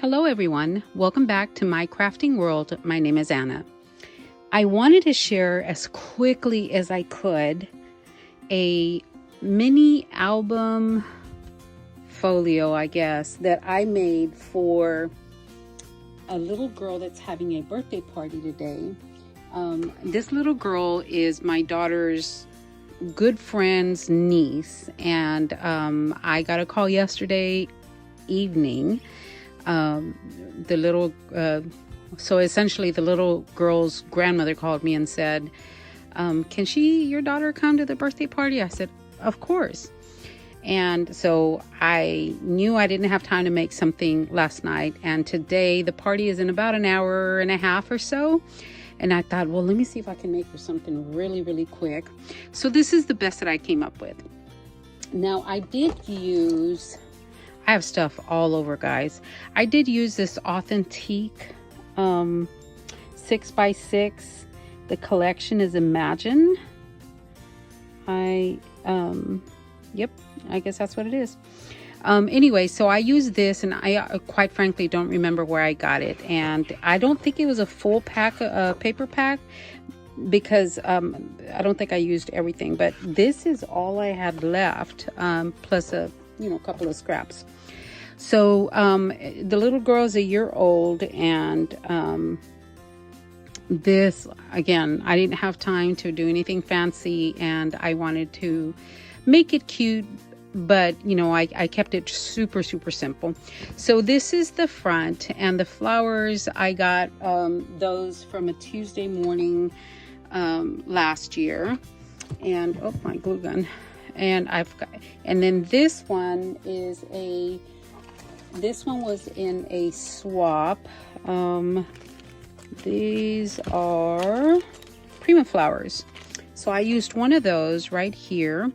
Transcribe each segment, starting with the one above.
Hello everyone, welcome back to my crafting world. My name is Anna. I wanted to share as quickly as I could a mini album folio, I guess, that I made for a little girl that's having a birthday party today. This little girl is my daughter's good friend's niece, and I got a call yesterday evening. So essentially the little girl's grandmother called me and said, can your daughter come to the birthday party? I said, of course. And so I knew I didn't have time to make something last night. And today the party is in about an hour and a half or so. And I thought, well, let me see if I can make her something really, really quick. So this is the best that I came up with. Now I have stuff all over, guys. I did use this Authentique 6x6. The collection is Imagine. Yep, I guess that's what it is. Anyway, so I used this, and I quite frankly don't remember where I got it. And I don't think it was a full pack, paper pack, because I don't think I used everything. But this is all I had left, plus a couple of scraps. So the little girl's a year old, and this, again, I didn't have time to do anything fancy, and I wanted to make it cute, but I kept it super simple. So this is the front, and the flowers, I got those from a Tuesday morning last year. And oh, my glue gun. And then this one was in a swap. These are Prima flowers. So I used one of those right here,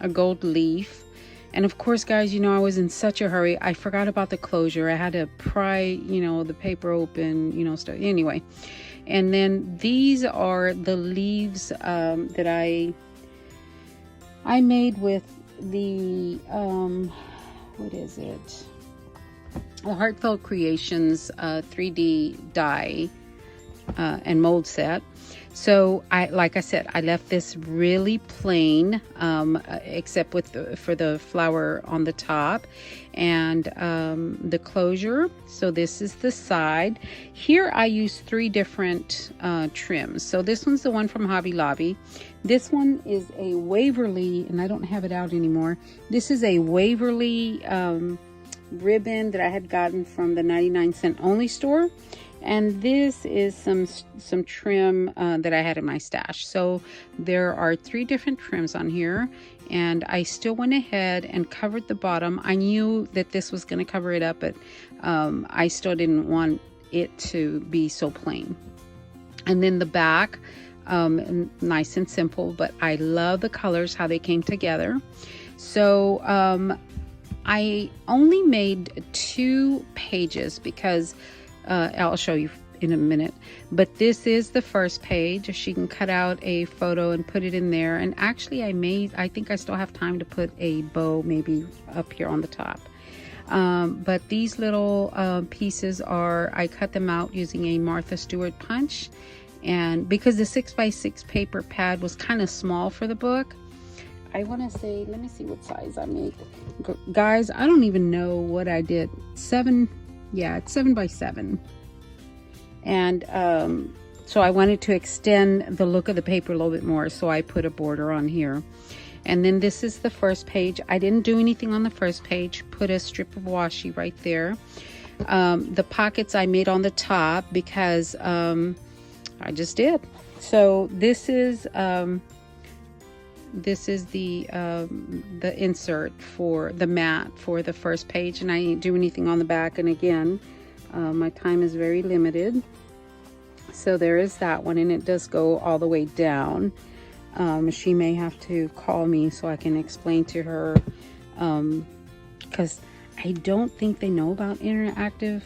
a gold leaf. And of course, guys, I was in such a hurry. I forgot about the closure. I had to pry, the paper open, stuff. Anyway, and then these are the leaves that I made with the, what is it? The Heartfelt Creations 3D die and mold set. So like I said, I left this really plain, except for the flower on the top and the closure. So this is the side. Here I use 3 different trims. So this one's the one from Hobby Lobby. This one is a Waverly, and I don't have it out anymore. This is a Waverly ribbon that I had gotten from the 99-cent only store. And this is some trim that I had in my stash. So there are 3 different trims on here, and I still went ahead and covered the bottom. I knew that this was going to cover it up, but I still didn't want it to be so plain. And then the back, nice and simple, but I love the colors, how they came together. So I only made 2 pages because I'll show you in a minute, but this is the first page. She can cut out a photo and put it in there. And actually I think I still have time to put a bow maybe up here on the top. But these little pieces I cut them out using a Martha Stewart punch. And because the 6x6 paper pad was kind of small for the book, I want to say, let me see what size I made. Guys, I don't even know what I did. It's 7x7. And so I wanted to extend the look of the paper a little bit more, so I put a border on here. And then this is the first page. I didn't do anything on the first page. Put a strip of washi right there. The pockets I made on the top because I just did. So this is the insert for the mat for the first page, and I didn't do anything on the back. And again, my time is very limited, so there is that one, and it does go all the way down. She may have to call me so I can explain to her, because I don't think they know about interactive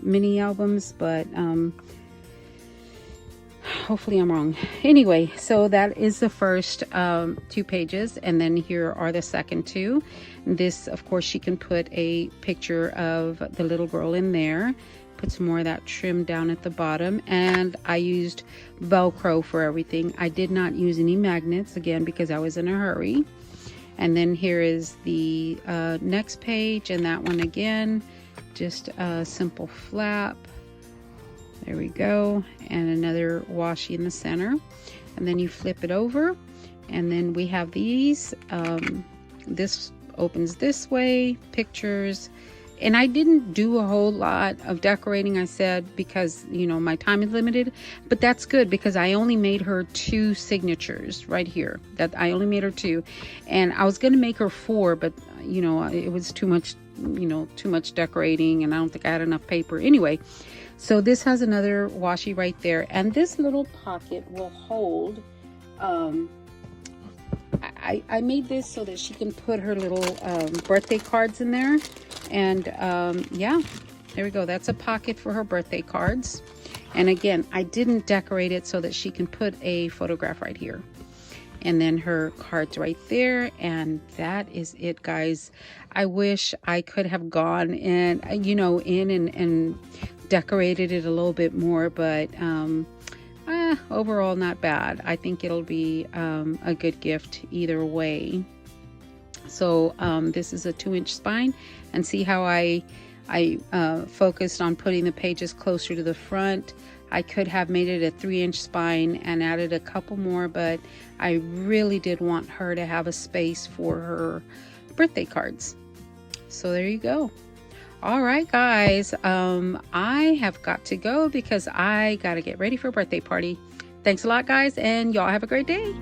mini albums, but Hopefully I'm wrong. Anyway, so that is the first 2 pages, and then here are the second 2. This, of course, she can put a picture of the little girl in there, put some more of that trim down at the bottom, and I used Velcro for everything. I did not use any magnets, again, because I was in a hurry. And then here is the next page, and that one again, just a simple flap. There we go, and another washi in the center, and then you flip it over, and then we have these. This opens this way, pictures, and I didn't do a whole lot of decorating, I said, because, you know, my time is limited, but that's good because I only made her 2 signatures right here. That I only made her 2, and I was going to make her 4, but, you know, it was too much, you know, too much decorating, and I don't think I had enough paper. Anyway, so this has another washi right there, and this little pocket will hold, I made this so that she can put her little birthday cards in there, and yeah, there we go. That's a pocket for her birthday cards. And again, I didn't decorate it so that she can put a photograph right here, and then her cards right there, and that is it, guys. I wish I could have gone and, you know, in and decorated it a little bit more, but overall not bad. I think it'll be a good gift either way. So this is a 2-inch spine, and see how I focused on putting the pages closer to the front. I could have made it a 3-inch spine and added a couple more, but I really did want her to have a space for her birthday cards. So there you go. All right, guys, I have got to go because I got to get ready for a birthday party. Thanks a lot, guys, and y'all have a great day.